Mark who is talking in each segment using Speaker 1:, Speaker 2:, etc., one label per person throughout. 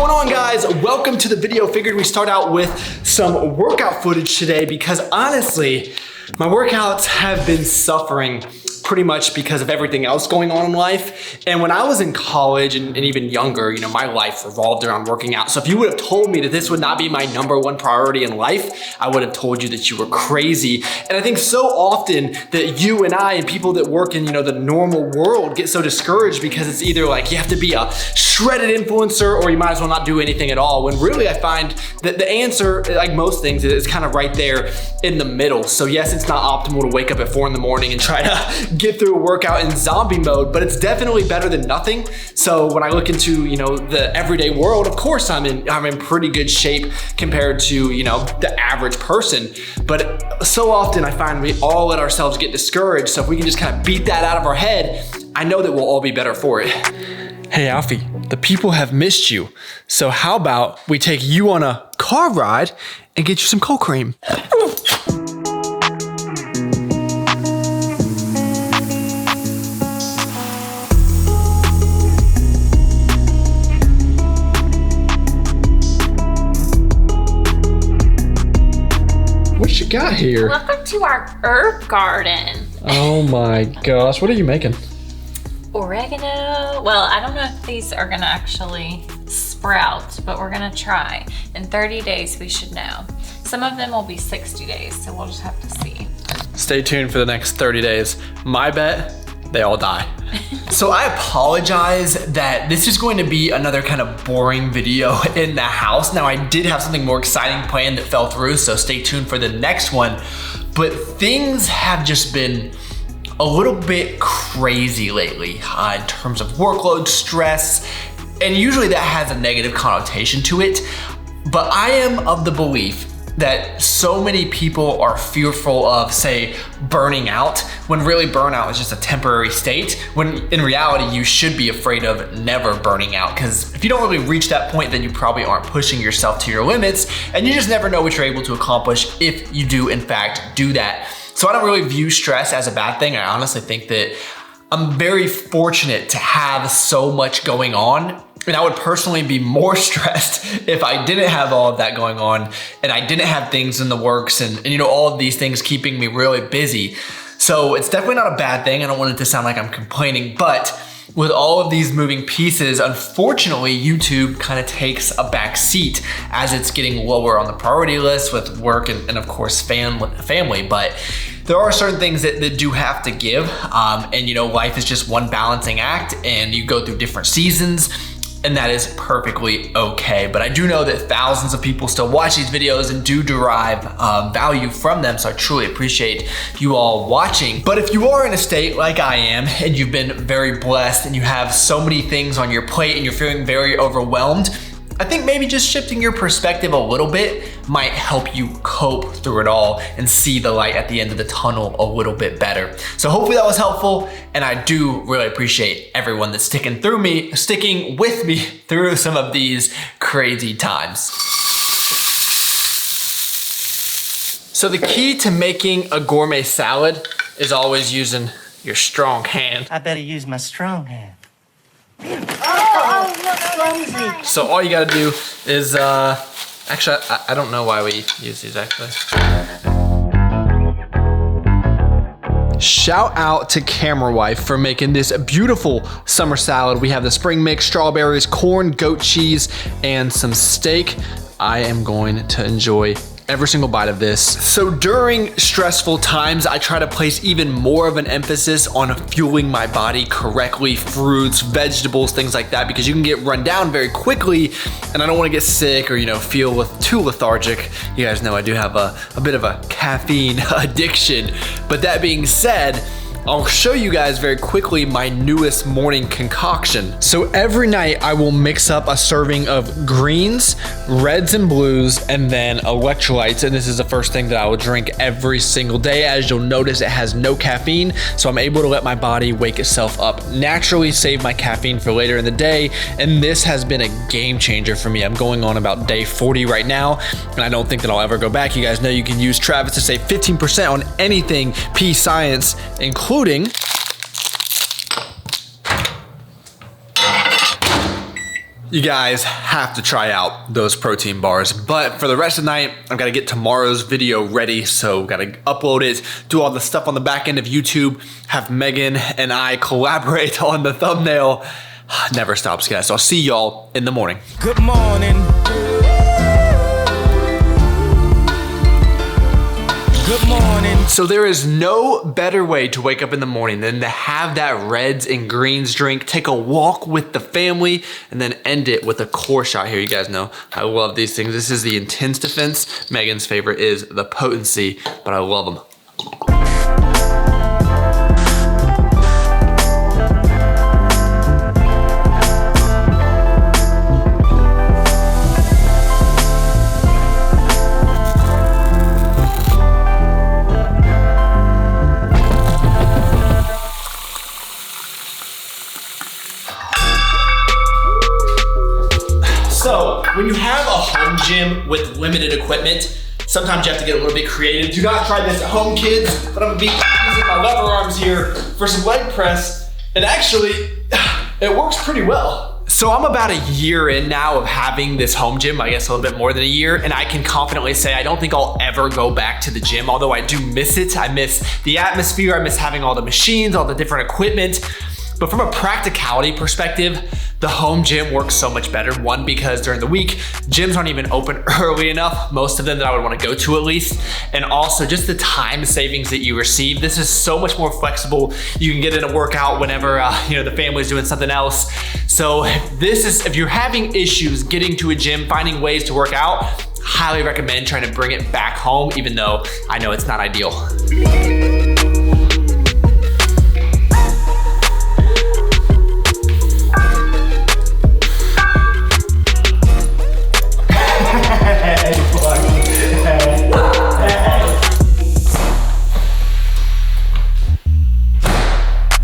Speaker 1: going on, guys? Welcome to the video. Figured we start out with some workout footage today because honestly, my workouts have been suffering pretty much because of everything else going on in life. And when I was in college and even younger, my life revolved around working out. So if you would have told me that this would not be my #1 priority in life, I would have told you that you were crazy. And I think so often that you and I and people that work in, the normal world get so discouraged because it's either like you have to be a shredded influencer or you might as well not do anything at all. When really I find that the answer, like most things, is kind of right there in the middle. So yes, it's not optimal to wake up at 4 in the morning and try to get through a workout in zombie mode, but it's definitely better than nothing. So when I look into, the everyday world, of course I'm in pretty good shape compared to, the average person. But so often I find we all let ourselves get discouraged. So if we can just kind of beat that out of our head, I know that we'll all be better for it. Hey Alfie, the people have missed you. So how about we take you on a car ride and get you some cold cream? What you got here?
Speaker 2: Welcome to our herb garden.
Speaker 1: Oh my gosh, what are you making?
Speaker 2: Oregano. Well, I don't know if these are gonna actually sprout, but we're gonna try. In 30 days, we should know. Some of them will be 60 days, so we'll just have to see.
Speaker 1: Stay tuned for the next 30 days. My bet, they all die. So I apologize that this is going to be another kind of boring video in the house. Now I did have something more exciting planned that fell through, so stay tuned for the next one. But things have just been a little bit crazy lately in terms of workload, stress, and usually that has a negative connotation to it. But I am of the belief that so many people are fearful of, say, burning out, when really burnout is just a temporary state, when in reality you should be afraid of never burning out, because if you don't really reach that point, then you probably aren't pushing yourself to your limits, and you just never know what you're able to accomplish if you do in fact do that. So I don't really view stress as a bad thing. I honestly think that I'm very fortunate to have so much going on. And I would personally be more stressed if I didn't have all of that going on and I didn't have things in the works and all of these things keeping me really busy. So it's definitely not a bad thing. I don't want it to sound like I'm complaining, but with all of these moving pieces, unfortunately, YouTube kind of takes a back seat as it's getting lower on the priority list with work and of course family. But there are certain things that do have to give. And life is just one balancing act and you go through different seasons. And that is perfectly okay. But I do know that thousands of people still watch these videos and do derive value from them. So I truly appreciate you all watching. But if you are in a state like I am and you've been very blessed and you have so many things on your plate and you're feeling very overwhelmed, I think maybe just shifting your perspective a little bit might help you cope through it all and see the light at the end of the tunnel a little bit better. So hopefully that was helpful, and I do really appreciate everyone that's sticking with me through some of these crazy times. So the key to making a gourmet salad is always using your strong hand.
Speaker 3: I better use my strong hand.
Speaker 1: So all you gotta do is, actually, I don't know why we use these actually. Shout out to Camera Wife for making this beautiful summer salad. We have the spring mix, strawberries, corn, goat cheese, and some steak. I am going to enjoy every single bite of this. So during stressful times, I try to place even more of an emphasis on fueling my body correctly, fruits, vegetables, things like that, because you can get run down very quickly, and I don't want to get sick or feel too lethargic. You guys know I do have a bit of a caffeine addiction. But that being said, I'll show you guys very quickly my newest morning concoction. So every night I will mix up a serving of greens, reds and blues, and then electrolytes. And this is the first thing that I will drink every single day. As you'll notice, it has no caffeine. So I'm able to let my body wake itself up naturally, save my caffeine for later in the day. And this has been a game changer for me. I'm going on about day 40 right now, and I don't think that I'll ever go back. You guys know you can use Travis to save 15% on anything P Science, including You guys have to try out those protein bars. But for the rest of the night, I've got to get tomorrow's video ready. So got to upload it, do all the stuff on the back end of YouTube, have Megan and I collaborate on the thumbnail. Never stops, guys. So I'll see y'all in the morning.
Speaker 3: Good morning. Good morning.
Speaker 1: So there is no better way to wake up in the morning than to have that reds and greens drink, take a walk with the family, and then end it with a core shot here. You guys know I love these things. This is the Intense Defense. Megan's favorite is the Potency, but I love them. So, when you have a home gym with limited equipment, sometimes you have to get a little bit creative. Do not try this at home, kids, but I'm gonna be using my lever arms here for some leg press, and actually, it works pretty well. So I'm about a year in now of having this home gym, I guess a little bit more than a year, and I can confidently say I don't think I'll ever go back to the gym, although I do miss it. I miss the atmosphere, I miss having all the machines, all the different equipment. But from a practicality perspective, the home gym works so much better. One, because during the week, gyms aren't even open early enough, most of them that I would want to go to at least. And also just the time savings that you receive. This is so much more flexible. You can get in a workout whenever the family's doing something else. So this is, if you're having issues getting to a gym, finding ways to work out, highly recommend trying to bring it back home, even though I know it's not ideal.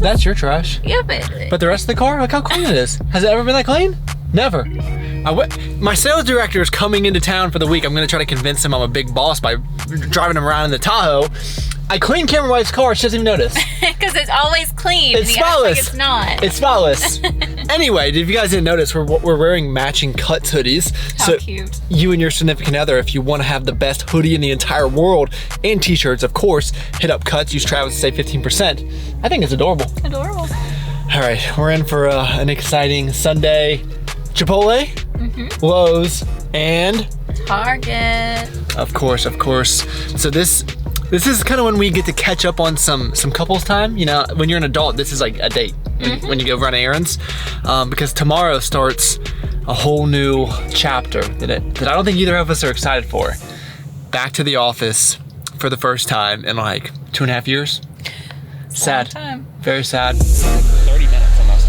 Speaker 1: That's your trash.
Speaker 2: Yeah,
Speaker 1: But the rest of the car, look how clean it is. Has it ever been that clean? Never. My sales director is coming into town for the week. I'm gonna try to convince him I'm a big boss by driving him around in the Tahoe. I cleaned Cameron Wife's car, she doesn't even notice.
Speaker 2: Because it's always clean.
Speaker 1: It's spotless.
Speaker 2: Like it's not.
Speaker 1: It's spotless. Anyway, if you guys didn't notice, we're wearing matching Cuts hoodies.
Speaker 2: How cute.
Speaker 1: You and your significant other, if you want to have the best hoodie in the entire world, and t-shirts, of course, hit up Cuts, use Travis to save 15%. I think it's adorable.
Speaker 2: Adorable.
Speaker 1: All right, we're in for an exciting Sunday. Chipotle, Lowe's, and
Speaker 2: Target.
Speaker 1: Of course. So this is kind of when we get to catch up on some couples time. You know, when you're an adult, this is like a date when you go run errands, because tomorrow starts a whole new chapter that I don't think either of us are excited for. Back to the office for the first time in like 2.5 years. Sad.
Speaker 2: Time.
Speaker 1: Very sad. 30 minutes almost.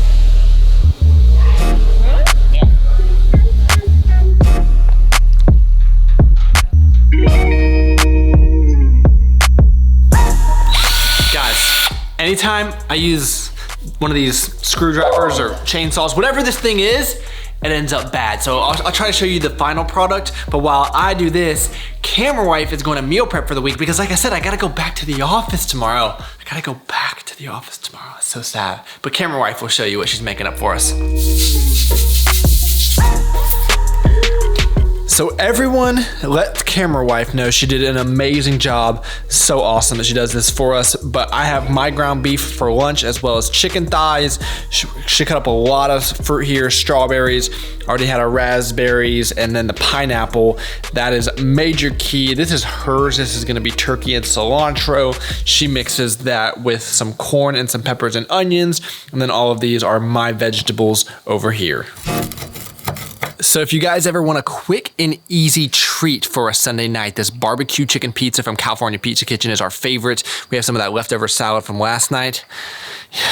Speaker 1: Anytime I use one of these screwdrivers or chainsaws, whatever this thing is, it ends up bad. So I'll try to show you the final product, but while I do this, Camera Wife is going to meal prep for the week because like I said, I gotta go back to the office tomorrow. It's so sad. But Camera Wife will show you what she's making up for us. So everyone let Camera Wife know she did an amazing job. So awesome that she does this for us. But I have my ground beef for lunch as well as chicken thighs. She cut up a lot of fruit here, strawberries. Already had our raspberries and then the pineapple. That is major key. This is hers. This is gonna be turkey and cilantro. She mixes that with some corn and some peppers and onions. And then all of these are my vegetables over here. So if you guys ever want a quick and easy treat for a Sunday night, this barbecue chicken pizza from California Pizza Kitchen is our favorite. We have some of that leftover salad from last night.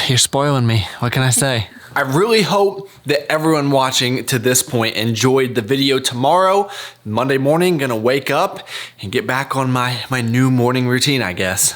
Speaker 1: You're spoiling me. What can I say? I really hope that everyone watching to this point enjoyed the video. Tomorrow, Monday morning, gonna wake up and get back on my new morning routine, I guess.